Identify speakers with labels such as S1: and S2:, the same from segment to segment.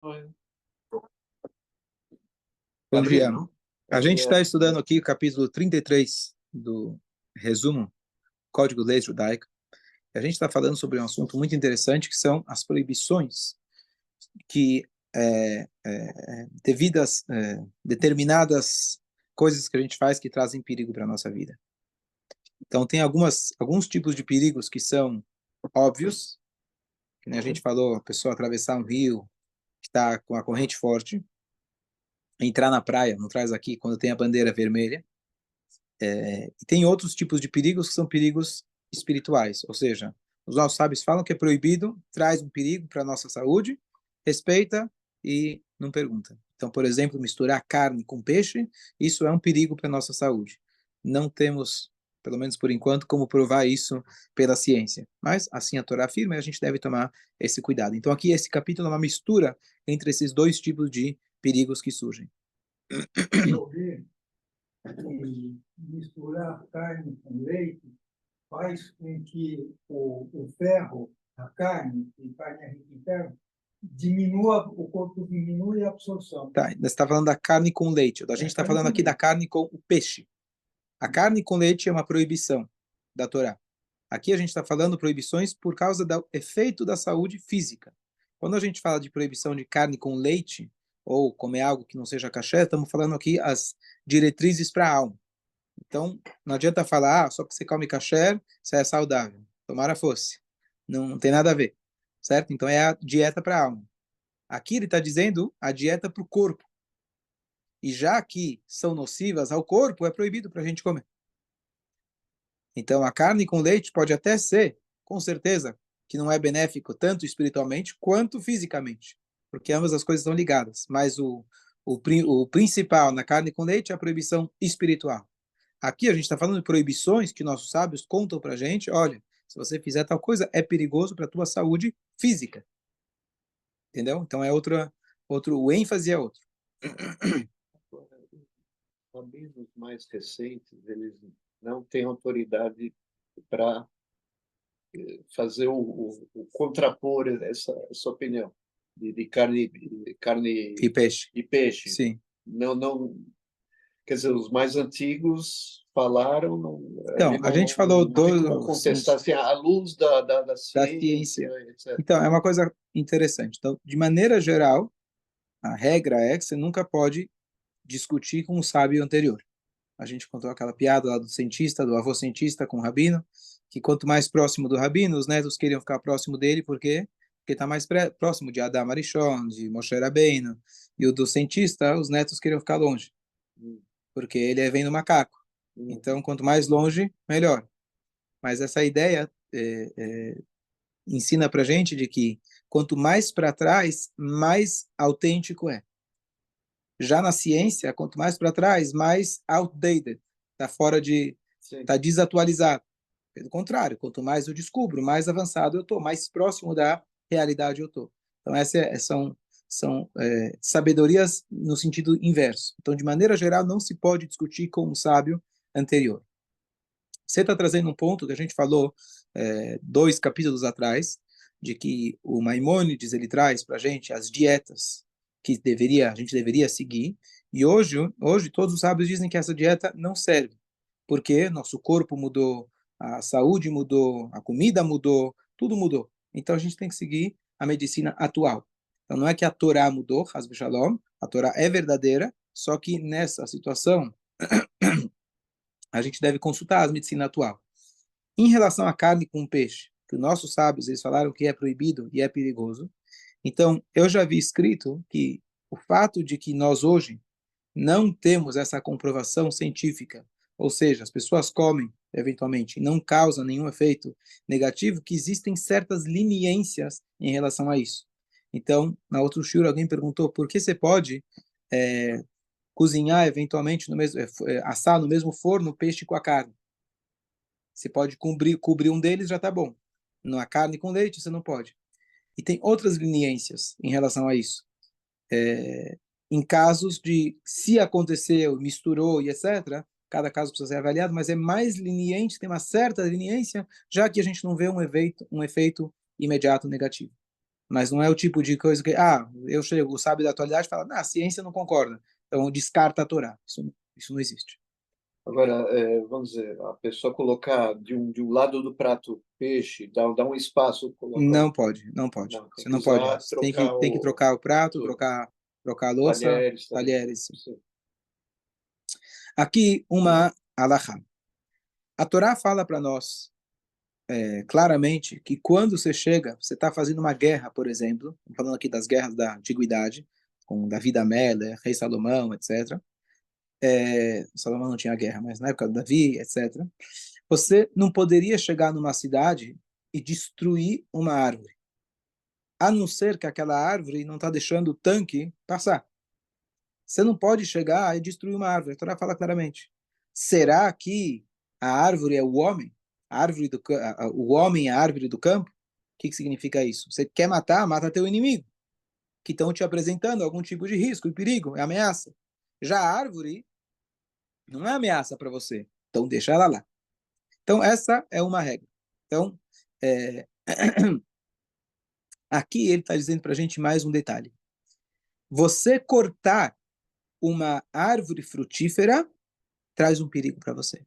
S1: Oi.
S2: Bom dia.
S1: Não?
S2: A gente está estudando aqui o capítulo 33 do resumo Código de Leis Judaica. A gente está falando sobre um assunto muito interessante, que são as proibições que, devidas, determinadas coisas que a gente faz que trazem perigo para a nossa vida. Então, tem alguns tipos de perigos que são óbvios, que nem a gente falou, a pessoa atravessar um rio que está com a corrente forte, entrar na praia, não traz aqui, quando tem a bandeira vermelha. E tem outros tipos de perigos que são perigos espirituais, ou seja, os nossos sábios falam que é proibido, traz um perigo para a nossa saúde, respeita e não pergunta. Então, por exemplo, misturar carne com peixe, isso é um perigo para a nossa saúde. Não temos, pelo menos por enquanto, como provar isso pela ciência. Mas, assim a Torá afirma, e a gente deve tomar esse cuidado. Então, aqui, esse capítulo é uma mistura entre esses dois tipos de perigos que surgem.
S3: Eu vi que misturar carne com leite faz com que o ferro, a carne é rica em ferro, diminua, o corpo diminui a absorção.
S2: Tá, você está falando da carne com leite. A gente está falando aqui da carne com o peixe. A carne com leite é uma proibição da Torá. Aqui a gente está falando proibições por causa do efeito da saúde física. Quando a gente fala de proibição de carne com leite, ou comer algo que não seja caché, estamos falando aqui as diretrizes para a alma. Então, não adianta falar, só porque você come caché, você é saudável. Tomara fosse. Não tem nada a ver. Certo? Então, é a dieta para a alma. Aqui ele está dizendo a dieta para o corpo. E já que são nocivas ao corpo, é proibido para a gente comer. Então, a carne com leite pode até ser, com certeza, que não é benéfico tanto espiritualmente quanto fisicamente, porque ambas as coisas estão ligadas. Mas o principal na carne com leite é a proibição espiritual. Aqui a gente está falando de proibições que nossos sábios contam para a gente. Olha, se você fizer tal coisa, é perigoso para a tua saúde física. Entendeu? Então, o ênfase é outro.
S1: Os rabinos mais recentes, eles não têm autoridade para fazer o contrapor essa opinião de carne
S2: E peixe.
S1: e peixe.
S2: Sim.
S1: Não, quer dizer, os mais antigos falaram,
S2: Então, a gente falou
S1: não tem como contestar assim, à luz da
S2: da
S1: ciência,
S2: ciência.
S1: etc.
S2: Então, é uma coisa interessante. Então, de maneira geral, a regra é que você nunca pode discutir com o sábio anterior. A gente contou aquela piada lá do cientista, do avô cientista com o rabino, que quanto mais próximo do rabino, os netos queriam ficar próximo dele, por quê? Porque está mais próximo de Adam Arishon, de Moshe Rabbeinu, e o do cientista, os netos queriam ficar longe, porque ele vem no macaco. Então, quanto mais longe, melhor. Mas essa ideia ensina para gente de que quanto mais para trás, mais autêntico é. Já na ciência, quanto mais para trás, mais outdated, está fora de, está desatualizado. Pelo contrário, quanto mais eu descubro, mais avançado eu estou, mais próximo da realidade eu estou. Então essas são sabedorias no sentido inverso. Então, de maneira geral, não se pode discutir com um sábio anterior. Você está trazendo um ponto que a gente falou 2 capítulos atrás, de que o Maimônides ele traz para a gente as dietas que a gente deveria seguir, e hoje todos os sábios dizem que essa dieta não serve, porque nosso corpo mudou, a saúde mudou, a comida mudou, tudo mudou. Então a gente tem que seguir a medicina atual. Então não é que a Torá mudou, Hasbe Shalom, a Torá é verdadeira, só que nessa situação a gente deve consultar a medicina atual. Em relação à carne com peixe, que os nossos sábios eles falaram que é proibido e é perigoso, então eu já vi escrito que o fato de que nós hoje não temos essa comprovação científica, ou seja, as pessoas comem eventualmente e não causa nenhum efeito negativo, que existem certas leniências em relação a isso. Então, na outra shiur, alguém perguntou por que você pode cozinhar eventualmente assar no mesmo forno o peixe com a carne. Você pode cobrir um deles, já está bom. Na carne com leite, você não pode. E tem outras leniências em relação a isso. Em casos de, se aconteceu, misturou e etc., cada caso precisa ser avaliado, mas é mais leniente, tem uma certa leniência, já que a gente não vê um efeito imediato negativo. Mas não é o tipo de coisa que, eu chego, o sábio da atualidade fala, a ciência não concorda, então descarta a Torá. Isso não existe.
S1: Agora, vamos dizer, a pessoa colocar de um lado do prato peixe, dá um espaço, colocar.
S2: Não pode, não pode.
S1: Não, tem
S2: Você
S1: que
S2: não pode.
S1: usar,
S2: Você
S1: trocar
S2: tem que trocar o prato,
S1: tudo.
S2: trocar a louça,
S1: Talheres também.
S2: talheres.
S1: Sim.
S2: Aqui uma alahá. A Torá fala para nós claramente que quando você chega, você está fazendo uma guerra, por exemplo, falando aqui das guerras da antiguidade, com Davi da Amélia, Rei Salomão, etc. Salomão não tinha guerra, mas na época do Davi, etc. Você não poderia chegar numa cidade e destruir uma árvore, a não ser que aquela árvore não está deixando o tanque passar. Você não pode chegar e destruir uma árvore. A Torá fala claramente. Será que a árvore é o homem? A árvore o homem é a árvore do campo? O que significa isso? Você quer matar, mata teu inimigo, que estão te apresentando algum tipo de risco e perigo, é ameaça. Já a árvore não é ameaça para você, então deixa ela lá. Então essa é uma regra. Então, aqui ele está dizendo para a gente mais um detalhe. Você cortar uma árvore frutífera traz um perigo para você.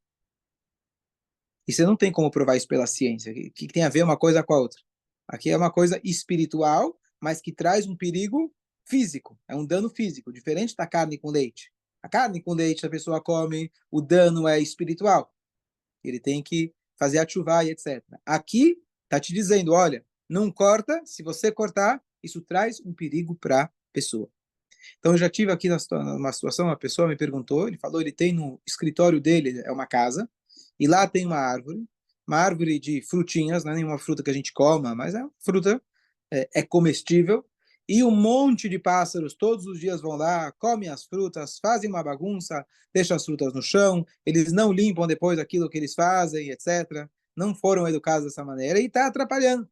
S2: E você não tem como provar isso pela ciência. O que tem a ver uma coisa com a outra? Aqui é uma coisa espiritual, mas que traz um perigo físico. É um dano físico, diferente da carne com leite. A carne com leite a pessoa come, o dano é espiritual. Ele tem que fazer a chuva e etc. Aqui está te dizendo, olha, não corta, se você cortar, isso traz um perigo para a pessoa. Então, eu já tive aqui numa situação, uma pessoa me perguntou, ele falou, ele tem no escritório dele, é uma casa, e lá tem uma árvore de frutinhas, não é nenhuma fruta que a gente coma, mas é uma fruta, é comestível, e um monte de pássaros todos os dias vão lá, comem as frutas, fazem uma bagunça, deixam as frutas no chão, eles não limpam depois aquilo que eles fazem, etc. Não foram educados dessa maneira e está atrapalhando.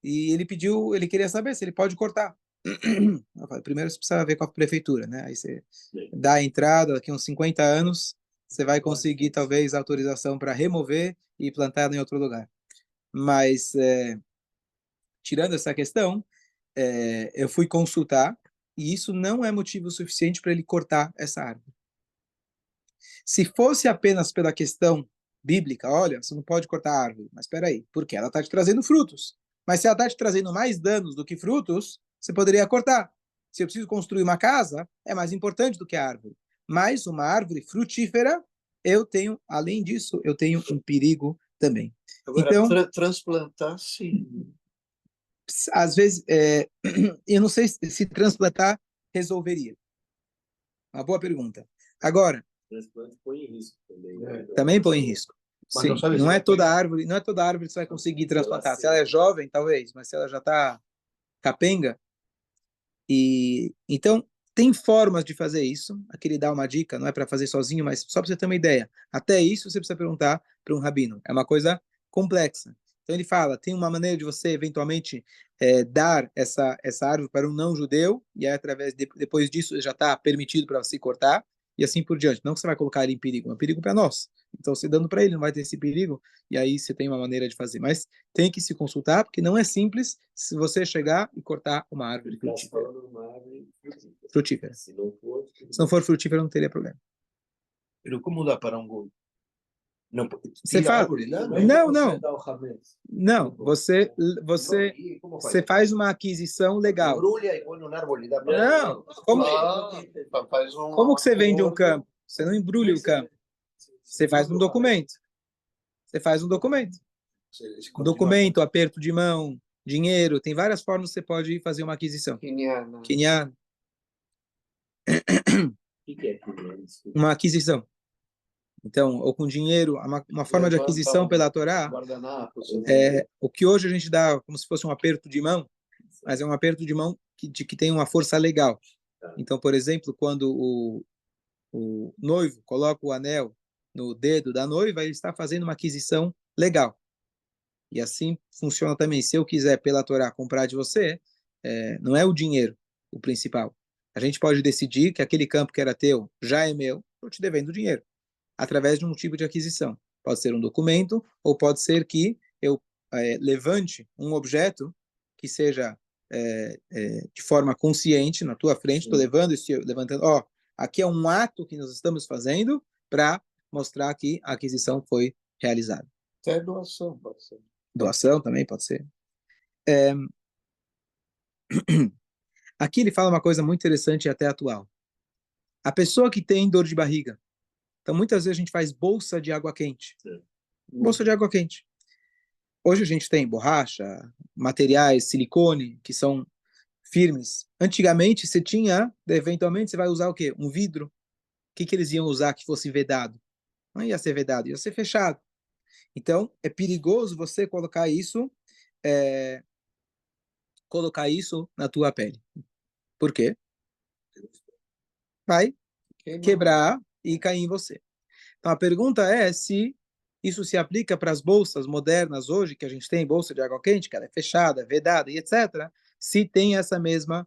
S2: E ele queria saber se ele pode cortar. Eu falei, primeiro você precisa ver com a prefeitura, né? Aí você dá a entrada, daqui uns 50 anos, você vai conseguir talvez autorização para remover e plantar em outro lugar. Mas, tirando essa questão, eu fui consultar e isso não é motivo suficiente para ele cortar essa árvore. Se fosse apenas pela questão bíblica, olha, você não pode cortar a árvore, mas espera aí, porque ela está te trazendo frutos. Mas se ela está te trazendo mais danos do que frutos, você poderia cortar. Se eu preciso construir uma casa, é mais importante do que a árvore. Mas uma árvore frutífera, eu tenho, além disso, eu tenho um perigo também.
S1: Agora,
S2: Então,
S1: transplantar, sim.
S2: às vezes, eu não sei se transplantar resolveria. Uma boa pergunta. Agora,
S4: Transplante põe em risco também, né?
S2: também põe em risco.
S1: Mas
S2: Sim,
S1: não sabe
S2: não
S1: se
S2: é
S1: vai
S2: toda
S1: pegar.
S2: árvore, não é toda árvore que você vai conseguir transplantar. Se ela é jovem, talvez, mas se ela já está capenga, e então tem formas de fazer isso. Aqui ele dá uma dica, não é para fazer sozinho, mas só para você ter uma ideia. Até isso você precisa perguntar para um rabino. É uma coisa complexa. Então ele fala, tem uma maneira de você eventualmente dar essa árvore para um não judeu e aí, depois disso já está permitido para você cortar e assim por diante. Não que você vai colocar ele em perigo, é um perigo para nós. Então você dando para ele não vai ter esse perigo e aí você tem uma maneira de fazer. Mas tem que se consultar porque não é simples se você chegar e cortar uma árvore frutífera. Frutífera. Se não for frutífera, não teria problema.
S1: Pero como dá para um gol? Não,
S2: Você
S1: tira a
S2: faz.
S1: árvore lá?
S2: Não. Não, você faz uma aquisição legal.
S1: Embrulha e põe na árvore. Dá
S2: Não.
S1: faz
S2: Como que você vende um campo? Você não embrulha o campo. Você faz um documento. Você faz um documento. Um documento, aperto de mão, dinheiro. Tem várias formas que você pode fazer uma aquisição. Quinhana.
S4: O que é quinhana?
S2: Uma aquisição. Então, ou com dinheiro, uma forma de aquisição pela Torá, o que hoje a gente dá como se fosse um aperto de mão, mas é um aperto de mão que tem uma força legal. Então, por exemplo, quando o noivo coloca o anel no dedo da noiva, ele está fazendo uma aquisição legal. E assim funciona também. Se eu quiser, pela Torá, comprar de você, não é o dinheiro o principal. A gente pode decidir que aquele campo que era teu já é meu, estou te devendo dinheiro, através de um tipo de aquisição. Pode ser um documento, ou pode ser que eu levante um objeto que seja de forma consciente na tua frente, estou levantando, aqui é um ato que nós estamos fazendo para mostrar que a aquisição foi realizada.
S1: Até doação pode ser.
S2: Doação também pode ser. Aqui ele fala uma coisa muito interessante e até atual. A pessoa que tem dor de barriga, então muitas vezes a gente faz bolsa de água quente. Bolsa de água quente. Hoje a gente tem borracha, materiais, silicone, que são firmes. Antigamente você tinha, eventualmente você vai usar o quê? Um vidro. O que eles iam usar que fosse vedado? Não ia ser vedado, ia ser fechado. Então é perigoso você colocar isso na tua pele. Por quê? Vai quebrar e cair em você. Então a pergunta é se isso se aplica para as bolsas modernas hoje, que a gente tem bolsa de água quente, que ela é fechada, vedada e etc., se tem essa mesma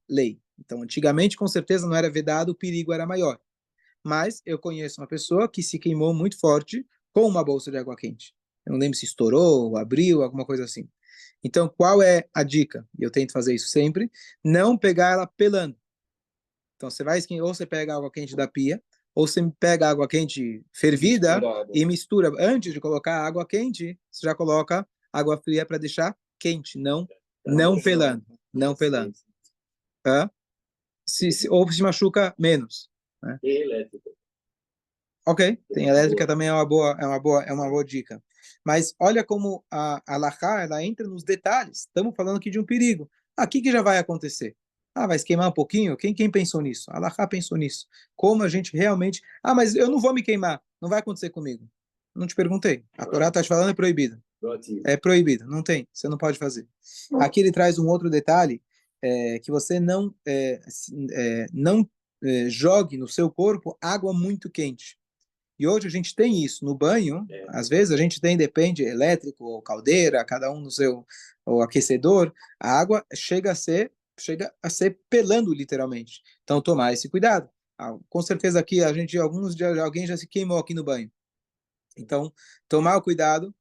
S2: lei. Então, antigamente, com certeza, não era vedado, o perigo era maior. Mas eu conheço uma pessoa que se queimou muito forte com uma bolsa de água quente. Eu não lembro se estourou, abriu, alguma coisa assim. Então, qual é a dica? E eu tento fazer isso sempre. Não pegar ela pelando. Então, você vai ou você pega água quente da pia, ou você pega água quente fervida e mistura. Antes de colocar água quente, você já coloca água fria para deixar quente, não pelando. Não pelando. Ou se machuca menos. Né?
S4: E elétrica.
S2: Ok, tem elétrica também é uma boa dica. Mas olha como a halakha, ela entra nos detalhes. Estamos falando aqui de um perigo. Aqui que já vai acontecer. Vai se queimar um pouquinho? Quem pensou nisso? A halakha pensou nisso. Como a gente realmente... mas eu não vou me queimar. Não vai acontecer comigo. Não te perguntei. A Torá está te falando, é proibido. É proibido. Não tem. Você não pode fazer. Aqui ele traz um outro detalhe, que você não jogue no seu corpo água muito quente. E hoje a gente tem isso no banho, às vezes a gente tem, depende, elétrico ou caldeira, cada um no seu ou aquecedor, a água chega a ser pelando literalmente. Então tomar esse cuidado. Com certeza aqui alguém já se queimou aqui no banho. Então tomar o cuidado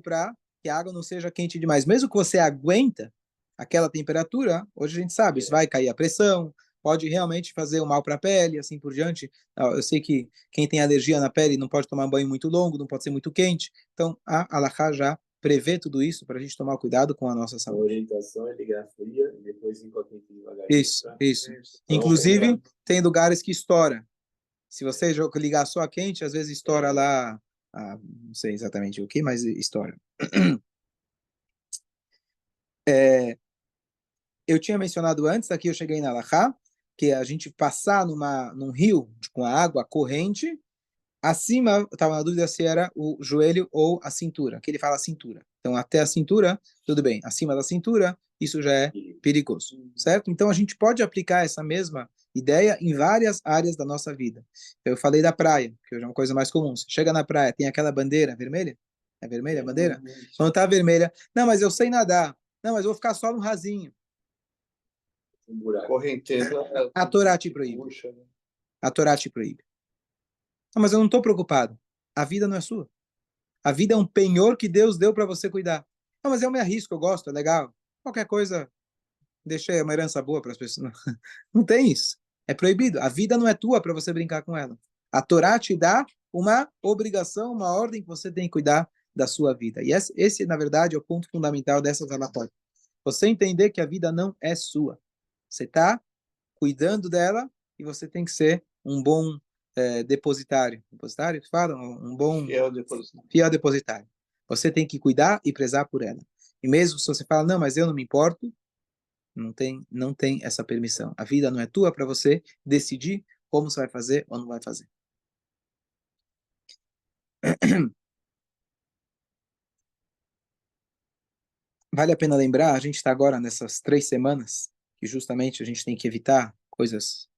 S2: para que a água não seja quente demais. Mesmo que você aguenta aquela temperatura, hoje a gente sabe, isso vai cair a pressão, pode realmente fazer um mal para a pele, assim por diante. Eu sei que quem tem alergia na pele não pode tomar banho muito longo, não pode ser muito quente. Então, a halakha já prevê tudo isso para a gente tomar cuidado com a nossa saúde.
S4: A orientação é ligar fria e depois ir com a quente devagarinho.
S2: Isso. Inclusive, tem lugares que estoura. Se você ligar só a quente, às vezes estoura lá, não sei exatamente o que, mas estoura. Eu tinha mencionado antes, aqui eu cheguei na halakha, que a gente passar num rio com a água corrente, acima, estava na dúvida se era o joelho ou a cintura, que ele fala cintura. Então, até a cintura, tudo bem. Acima da cintura, isso já é perigoso, certo? Então, a gente pode aplicar essa mesma ideia em várias áreas da nossa vida. Eu falei da praia, que hoje é uma coisa mais comum. Você chega na praia, tem aquela bandeira vermelha? É vermelha a bandeira? Quando está vermelha, não, mas eu sei nadar. Não, mas eu vou ficar só no rasinho.
S1: Correnteza.
S2: A Torá te proíbe. A Torá te proíbe. Não, mas eu não estou preocupado. A vida não é sua. A vida é um penhor que Deus deu para você cuidar. Não, mas eu me arrisco, eu gosto, é legal. Qualquer coisa, deixei uma herança boa para as pessoas. Não tem isso. É proibido. A vida não é tua para você brincar com ela. A Torá te dá uma obrigação, uma ordem que você tem que cuidar da sua vida. E esse na verdade, é o ponto fundamental dessas halachot. Você entender que a vida não é sua. Você está cuidando dela e você tem que ser um bom depositário. Depositário que fala? Um bom fiel depositário. Você tem que cuidar e prezar por ela. E mesmo se você fala, não, mas eu não me importo, não tem essa permissão. A vida não é tua para você decidir como você vai fazer ou não vai fazer. Vale a pena lembrar, a gente está agora nessas 3 semanas que justamente a gente tem que evitar coisas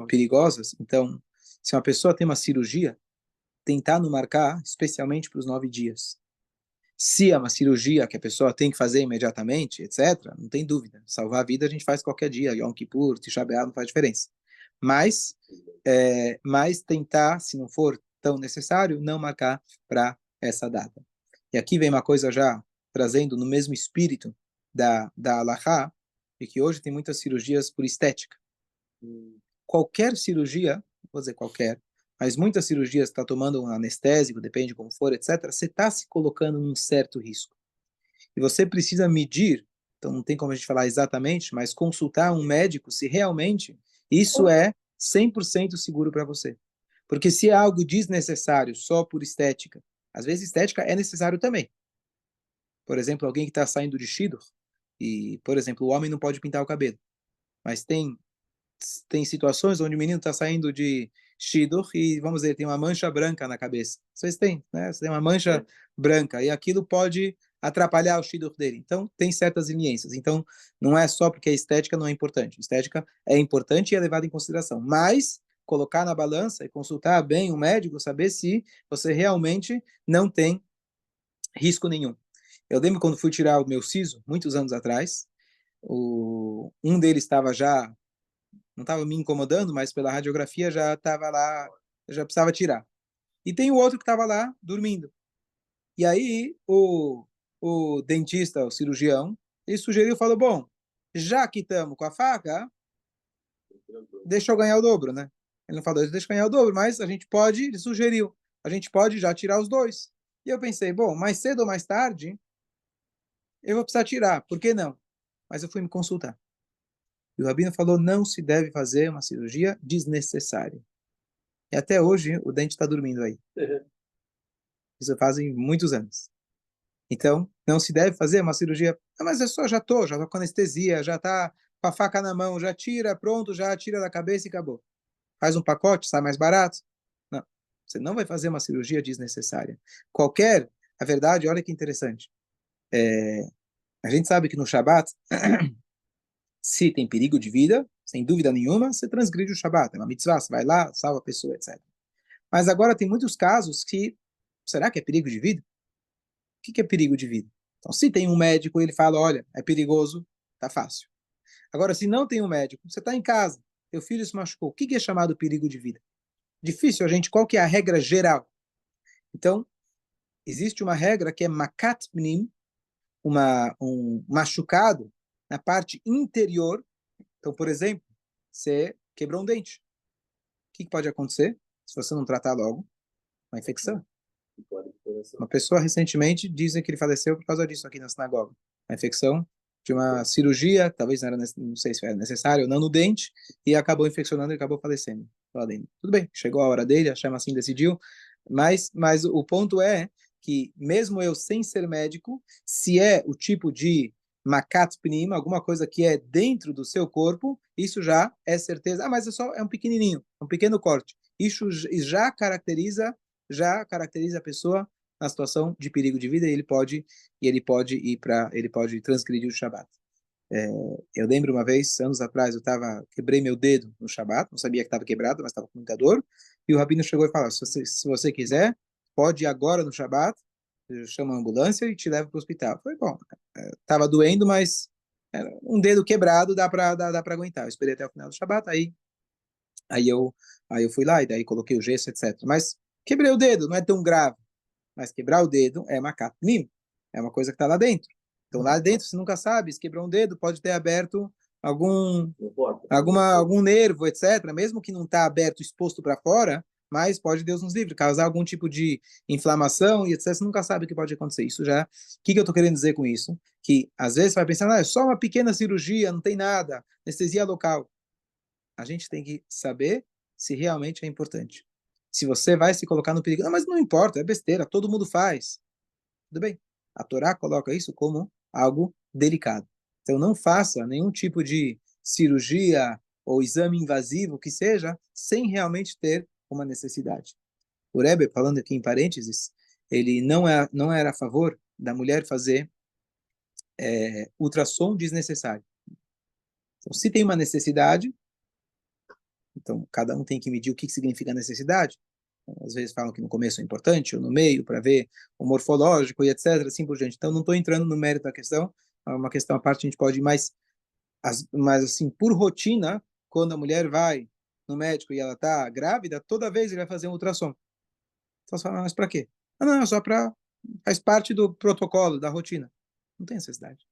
S2: perigosas. Então, se uma pessoa tem uma cirurgia, tentar não marcar especialmente para os 9 dias. Se é uma cirurgia que a pessoa tem que fazer imediatamente, etc., não tem dúvida. Salvar a vida a gente faz qualquer dia. Yom Kippur, Tisha B'Av, não faz diferença. Mas tentar, se não for tão necessário, não marcar para essa data. E aqui vem uma coisa já trazendo no mesmo espírito da Halakha, e que hoje tem muitas cirurgias por estética. Qualquer cirurgia, vou dizer qualquer, mas muitas cirurgias está tomando um anestésico, depende como for, etc., você está se colocando num certo risco. E você precisa medir, então não tem como a gente falar exatamente, mas consultar um médico se realmente isso é 100% seguro para você. Porque se é algo desnecessário só por estética, às vezes estética é necessário também. Por exemplo, alguém que está saindo de shidduch, e, por exemplo, o homem não pode pintar o cabelo, mas tem situações onde o menino está saindo de shidduch e, vamos dizer, tem uma mancha branca na cabeça. Vocês têm, né? Você tem uma mancha branca e aquilo pode atrapalhar o shidduch dele. Então, tem certas leniências. Então, não é só porque a estética não é importante. A estética é importante e é levada em consideração. Mas, colocar na balança e consultar bem o médico, saber se você realmente não tem risco nenhum. Eu lembro quando fui tirar o meu siso, muitos anos atrás, um deles estava já não estava me incomodando, mas pela radiografia já estava lá, já precisava tirar. E tem o outro que estava lá dormindo. E aí o dentista, o cirurgião, ele sugeriu, falou, bom, já que estamos com a faca, deixa eu ganhar o dobro, né? Ele não falou, deixa eu ganhar o dobro, mas a gente pode, ele sugeriu, a gente pode já tirar os dois. E eu pensei, bom, mais cedo ou mais tarde, eu vou precisar tirar, por que não? Mas eu fui me consultar. E o rabino falou, não se deve fazer uma cirurgia desnecessária. E até hoje o dente está dormindo aí. Isso fazem muitos anos. Então, não se deve fazer uma cirurgia. Ah, mas é só, já tô com anestesia, já tá com a faca na mão, já tira, pronto, já tira da cabeça e acabou. Faz um pacote, sai mais barato. Não, você não vai fazer uma cirurgia desnecessária. A verdade, olha que interessante. A gente sabe que no Shabat, se tem perigo de vida, sem dúvida nenhuma, você transgride o Shabat. É uma mitzvah, você vai lá, salva a pessoa, etc. Mas agora tem muitos casos que, será que é perigo de vida? O que é perigo de vida? Então, se tem um médico, ele fala, olha, é perigoso, tá fácil. Agora, se não tem um médico, você está em casa, teu filho se machucou, o que é chamado perigo de vida? Difícil, a gente, qual que é a regra geral? Então, existe uma regra que é makat pnim, um machucado na parte interior. Então, por exemplo, você quebrou um dente. O que pode acontecer se você não tratar logo? Uma infecção. Uma pessoa recentemente dizem que ele faleceu por causa disso aqui na sinagoga. Uma infecção de uma cirurgia, talvez não, era, não sei se era necessário ou não, no dente, e acabou infeccionando e acabou falecendo. Tudo bem, chegou a hora dele, a chama assim decidiu, mas o ponto é que, mesmo eu sem ser médico, se é o tipo de makat pnima, alguma coisa que é dentro do seu corpo, isso já é certeza. Ah, mas é um pequenininho, um pequeno corte. Isso já caracteriza a pessoa na situação de perigo de vida e ele pode transgredir o Shabat. Eu lembro uma vez, anos atrás, quebrei meu dedo no Shabat, não sabia que estava quebrado, mas estava com muita dor, e o rabino chegou e falou, se você quiser, pode ir agora no Shabat, eu chamo a ambulância e te levo para o hospital. Foi bom, estava doendo, mas era um dedo quebrado, dá para aguentar. Eu esperei até o final do Shabat, aí eu fui lá e daí coloquei o gesso, etc. Mas quebrei o dedo, não é tão grave. Mas quebrar o dedo é makat pnim, é uma coisa que está lá dentro. Então lá dentro você nunca sabe, se quebrou um dedo, pode ter aberto algum nervo, etc. Mesmo que não está aberto, exposto para fora, mas pode, Deus nos livre, causar algum tipo de inflamação e etc. Você nunca sabe o que pode acontecer. Isso já. O que eu estou querendo dizer com isso? Que às vezes você vai pensar, é só uma pequena cirurgia, não tem nada, anestesia local. A gente tem que saber se realmente é importante. Se você vai se colocar no perigo, não, mas não importa, é besteira, todo mundo faz. Tudo bem. A Torá coloca isso como algo delicado. Então não faça nenhum tipo de cirurgia ou exame invasivo que seja sem realmente ter uma necessidade. O Rebbe, falando aqui em parênteses, ele não era a favor da mulher fazer ultrassom desnecessário. Então, se tem uma necessidade, então cada um tem que medir o que significa necessidade. Às vezes falam que no começo é importante, ou no meio, para ver o morfológico e etc, assim por diante. Então, não estou entrando no mérito da questão, é uma questão à parte, a gente pode ir mais, mas assim, por rotina, quando a mulher vai no médico e ela está grávida, toda vez ele vai fazer um ultrassom. Então, você fala, mas para quê? Ah, não, é só para faz parte do protocolo, da rotina. Não tem necessidade.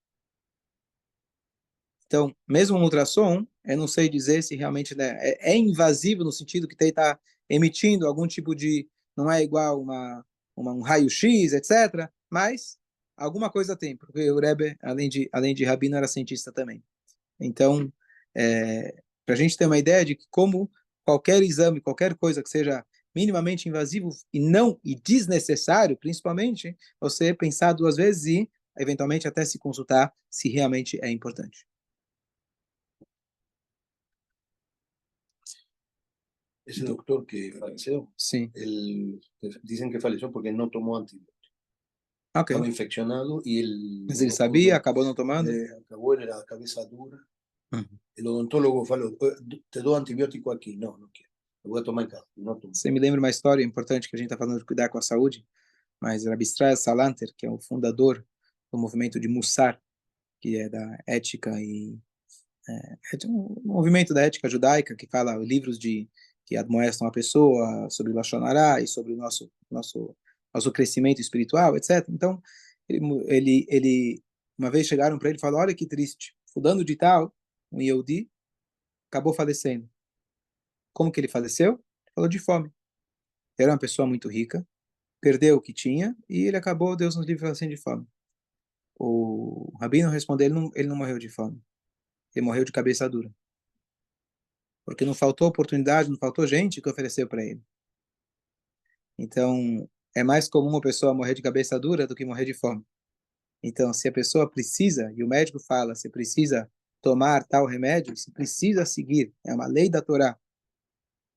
S2: Então, mesmo um ultrassom, eu não sei dizer se realmente, né, é invasivo no sentido que está emitindo algum tipo de, não é igual um raio-x, etc. Mas alguma coisa tem, porque o Rebbe, além de rabino, era cientista também. Então, para a gente ter uma ideia de que como qualquer exame, qualquer coisa que seja minimamente invasivo e desnecessário, principalmente, você pensar duas vezes e, eventualmente, até se consultar se realmente é importante.
S5: Ese doctor que falleció,
S2: Sim.
S5: dicen que falleció porque no tomó antibiótico.
S2: Ok.
S5: Estaba infeccionado y él...
S2: Mas ele sabia, acabou não tomando?
S5: Acabó, él era cabeza dura.
S2: Uhum.
S5: El odontólogo falou, te dou antibiótico aqui. Não, não quero. Eu vou tomar em casa. Não tomo.
S2: Você me lembra uma história importante que a gente está falando de cuidar com a saúde, mas Rabbi Israel Salanter, que é o fundador do movimento de Mussar, que é da ética e é um movimento da ética judaica que fala livros que admoestam a pessoa sobre Lashon Hara e sobre o nosso crescimento espiritual, etc. Então, ele uma vez chegaram para ele e falaram, olha que triste, fulano de tal, um Yehudi, acabou falecendo. Como que ele faleceu? Ele falou de fome. Era uma pessoa muito rica, perdeu o que tinha e ele acabou, Deus nos livre, falecendo de fome. O rabino respondeu, ele não morreu de fome. Ele morreu de cabeça dura. Porque não faltou oportunidade, não faltou gente que ofereceu para ele. Então, é mais comum uma pessoa morrer de cabeça dura do que morrer de fome. Então, se a pessoa precisa, e o médico fala, se precisa tomar tal remédio, se precisa seguir, é uma lei da Torá,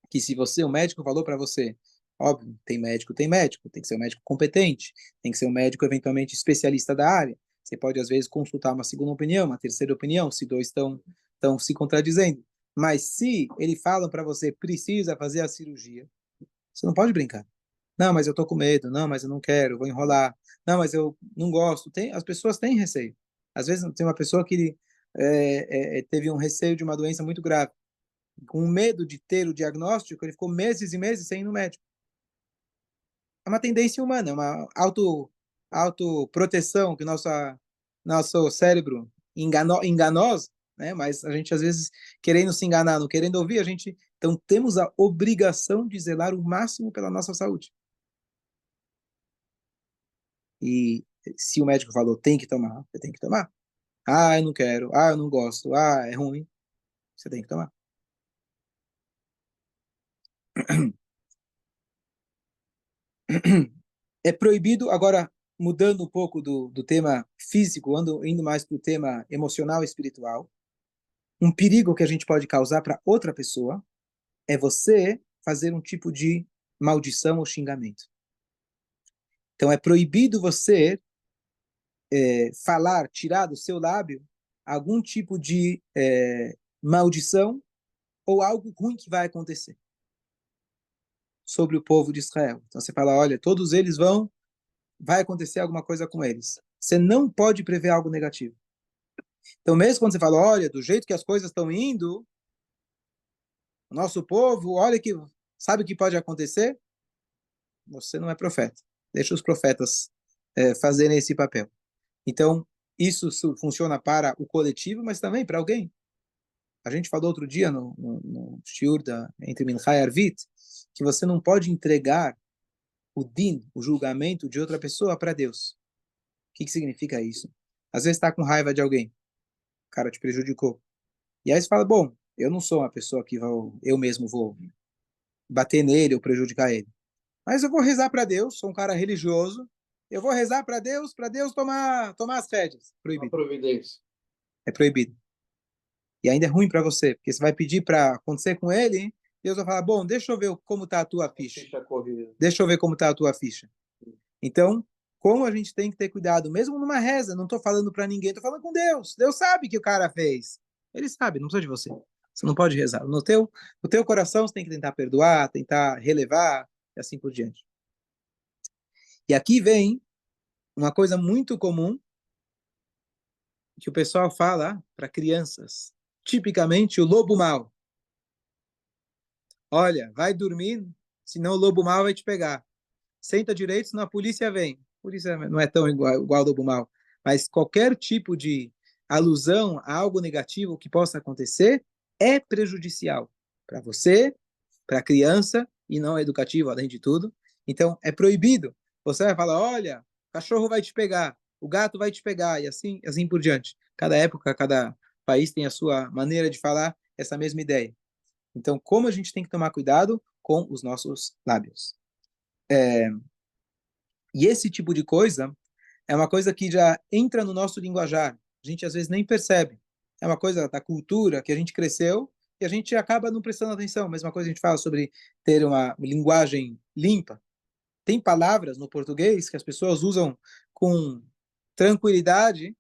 S2: que se o médico falou para você, óbvio, tem médico, tem que ser um médico competente, tem que ser um médico eventualmente especialista da área. Você pode, às vezes, consultar uma segunda opinião, uma terceira opinião, se dois estão se contradizendo. Mas se ele fala para você, precisa fazer a cirurgia, você não pode brincar. Não, mas eu tô com medo. Não, mas eu não quero, vou enrolar. Não, mas eu não gosto. As pessoas têm receio. Às vezes tem uma pessoa que teve um receio de uma doença muito grave. Com medo de ter o diagnóstico, ele ficou meses e meses sem ir no médico. É uma tendência humana, é uma autoproteção que nosso cérebro enganoso, né? Mas a gente às vezes querendo se enganar, não querendo ouvir, então temos a obrigação de zelar o máximo pela nossa saúde. E se o médico falou tem que tomar, você tem que tomar. Ah, eu não quero. Ah, eu não gosto. Ah, é ruim. Você tem que tomar. É proibido, agora mudando um pouco do tema físico, indo mais para o tema emocional e espiritual, um perigo que a gente pode causar para outra pessoa é você fazer um tipo de maldição ou xingamento. Então é proibido você falar, tirar do seu lábio algum tipo de maldição ou algo ruim que vai acontecer sobre o povo de Israel. Então você fala, olha, todos eles vai acontecer alguma coisa com eles. Você não pode prever algo negativo. Então mesmo quando você fala, olha, do jeito que as coisas estão indo, o nosso povo, olha que sabe o que pode acontecer? Você não é profeta. Deixa os profetas fazerem esse papel. Então, isso funciona para o coletivo, mas também para alguém. A gente falou outro dia no shiur entre Minchá e Arvit, que você não pode entregar o din, o julgamento de outra pessoa para Deus. O que significa isso? Às vezes está com raiva de alguém, o cara te prejudicou. E aí você fala, bom, eu não sou uma pessoa que eu mesmo vou bater nele ou prejudicar ele. Mas eu vou rezar para Deus, sou um cara religioso, eu vou rezar para Deus tomar as rédeas. Proibido.
S1: Uma providência.
S2: É proibido. E ainda é ruim para você, porque você vai pedir para acontecer com ele, Deus vai falar, bom, deixa eu ver como está a tua ficha. Deixa eu ver como está a tua ficha. Então, como a gente tem que ter cuidado, mesmo numa reza, não estou falando para ninguém, estou falando com Deus. Deus sabe o que o cara fez. Ele sabe, não precisa de você. Você não pode rezar. No teu coração, você tem que tentar perdoar, tentar relevar, e assim por diante. E aqui vem uma coisa muito comum que o pessoal fala para crianças. Tipicamente, o lobo mau. Olha, vai dormir, senão o lobo mau vai te pegar. Senta direito, senão a polícia vem. por isso não é tão igual do mal. Mas qualquer tipo de alusão a algo negativo que possa acontecer é prejudicial para você, para a criança, e não é educativo, além de tudo. Então, é proibido. Você vai falar, olha, o cachorro vai te pegar, o gato vai te pegar, e assim por diante. Cada época, cada país tem a sua maneira de falar essa mesma ideia. Então, como a gente tem que tomar cuidado com os nossos lábios. E esse tipo de coisa é uma coisa que já entra no nosso linguajar. A gente às vezes nem percebe. É uma coisa da cultura que a gente cresceu e a gente acaba não prestando atenção. Mesma coisa a gente fala sobre ter uma linguagem limpa. Tem palavras no português que as pessoas usam com tranquilidade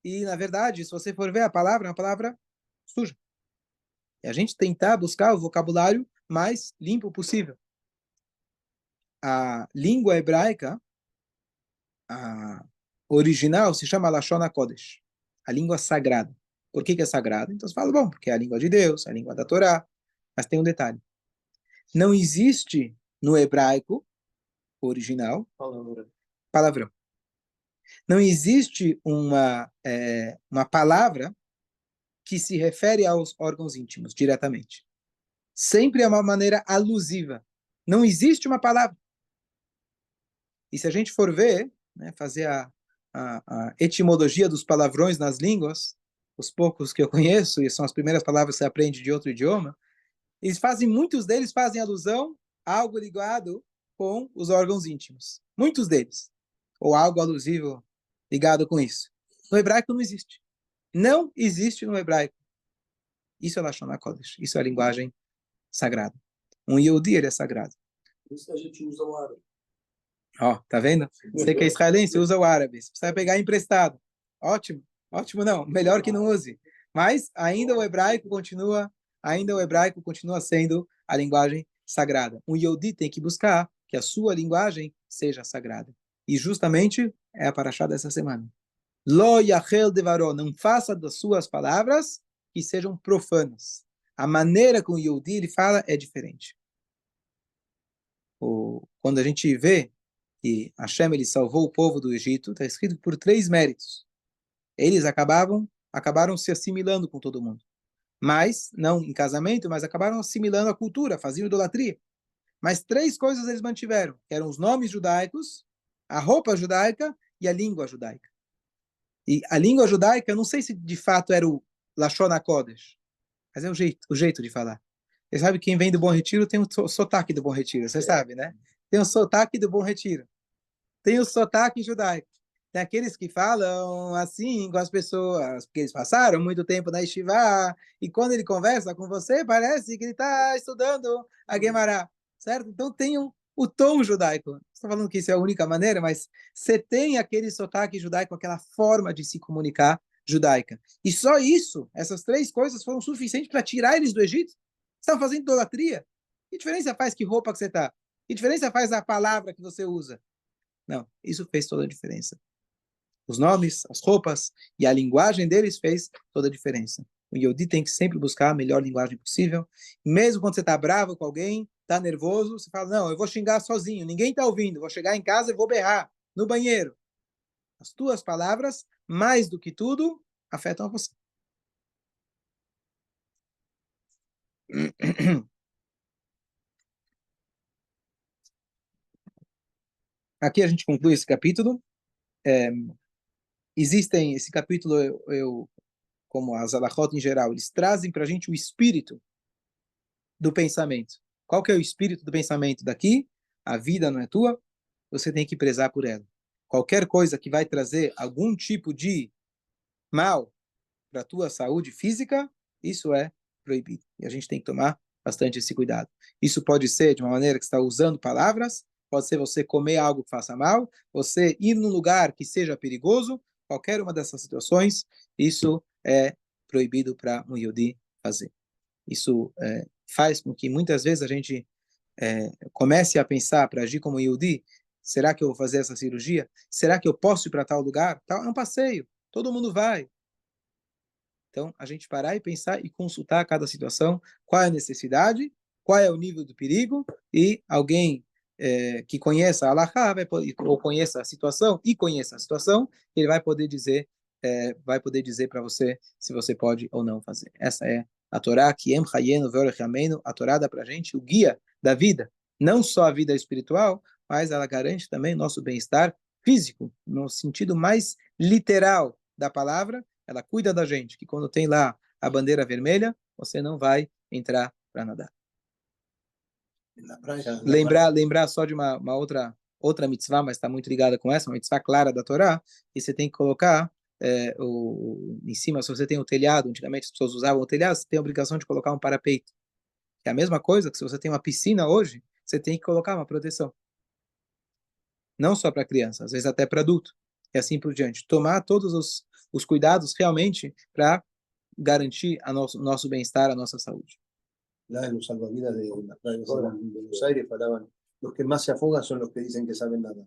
S2: e, na verdade, se você for ver a palavra, é uma palavra suja. E a gente tentar buscar o vocabulário mais limpo possível. A língua hebraica, a original, se chama Lashon HaKodesh, a língua sagrada. Por que é sagrada? Então você fala, bom, porque é a língua de Deus, a língua da Torá. Mas tem um detalhe. Não existe no hebraico original palavrão. Não existe uma palavra que se refere aos órgãos íntimos diretamente. Sempre é uma maneira alusiva. Não existe uma palavra. E se a gente for ver, né, fazer a etimologia dos palavrões nas línguas, os poucos que eu conheço, e são as primeiras palavras que você aprende de outro idioma, muitos deles fazem alusão a algo ligado com os órgãos íntimos. Muitos deles. Ou algo alusivo ligado com isso. No hebraico não existe. Não existe no hebraico. Isso é Lashon HaKodesh. Isso é a linguagem sagrada. Um Yehudi, ele é sagrado.
S5: Por isso que a gente usa o árabe.
S2: Ó, tá vendo? Você que é israelense, usa o árabe. Você vai pegar emprestado. Ótimo. Ótimo não. Melhor que não use. Mas ainda o hebraico continua sendo a linguagem sagrada. Um Yehudi tem que buscar que a sua linguagem seja sagrada. E justamente é a paraxá dessa semana. Lo yachel devaro, não faça das suas palavras que sejam profanas. A maneira como o Yehudi ele fala é diferente. Quando a gente vê que Hashem ele salvou o povo do Egito, está escrito por 3 méritos. Eles acabaram se assimilando com todo mundo. Mas, não em casamento, mas acabaram assimilando a cultura, faziam idolatria. Mas 3 coisas eles mantiveram, que eram os nomes judaicos, a roupa judaica e a língua judaica. E a língua judaica, eu não sei se de fato era o Lashon HaKodesh, mas é o jeito de falar. Você sabe, quem vem do Bom Retiro tem o sotaque do Bom Retiro, você sabe, né? Tem o sotaque do Bom Retiro. Tem o sotaque judaico. Tem aqueles que falam assim com as pessoas, porque eles passaram muito tempo na Yeshiva, e quando ele conversa com você, parece que ele está estudando a Guemará, certo? Então tem o tom judaico. Estou falando que isso é a única maneira, mas você tem aquele sotaque judaico, aquela forma de se comunicar judaica. E só isso, essas 3 coisas foram suficientes para tirar eles do Egito. Estão fazendo idolatria. Que diferença faz que roupa que você está? Que diferença faz a palavra que você usa? Não, isso fez toda a diferença. Os nomes, as roupas e a linguagem deles fez toda a diferença. O Yehudi tem que sempre buscar a melhor linguagem possível. Mesmo quando você está bravo com alguém, está nervoso, você fala, não, eu vou xingar sozinho, ninguém está ouvindo, vou chegar em casa e vou berrar no banheiro. As tuas palavras, mais do que tudo, afetam a você. Aqui a gente conclui esse capítulo. Esse capítulo, como as alachot em geral, eles trazem para a gente o espírito do pensamento. Qual que é o espírito do pensamento daqui? A vida não é tua, você tem que prezar por ela. Qualquer coisa que vai trazer algum tipo de mal para a tua saúde física, isso é proibido. E a gente tem que tomar bastante esse cuidado. Isso pode ser de uma maneira que você está usando palavras, pode ser você comer algo que faça mal, você ir num lugar que seja perigoso, qualquer uma dessas situações, isso é proibido para um Yehudi fazer. Isso faz com que muitas vezes a gente comece a pensar para agir como Yehudi, será que eu vou fazer essa cirurgia? Será que eu posso ir para tal lugar? É um passeio, todo mundo vai. Então, a gente parar e pensar e consultar cada situação, qual é a necessidade, qual é o nível do perigo, e alguém que conheça a Halachá, ou conheça a situação, ele vai poder dizer para você se você pode ou não fazer. Essa é a Torá, que a Torá dá para a gente o guia da vida, não só a vida espiritual, mas ela garante também nosso bem-estar físico, no sentido mais literal da palavra. Ela cuida da gente, que quando tem lá a bandeira vermelha, você não vai entrar para nadar. Lembrar só de uma outra mitzvah, mas está muito ligada com essa, uma mitzvah clara da Torá, e você tem que colocar em cima, se você tem o telhado, antigamente as pessoas usavam o telhado, você tem a obrigação de colocar um parapeito. É a mesma coisa que se você tem uma piscina hoje, você tem que colocar uma proteção. Não só para criança, às vezes até para adulto, e assim por diante. Tomar todos os cuidados realmente para garantir nosso bem-estar, a nossa saúde.
S5: Lá en los salvavidas de la playa de Buenos Aires falaban, los que más se afogan son los que dicen que saben nada.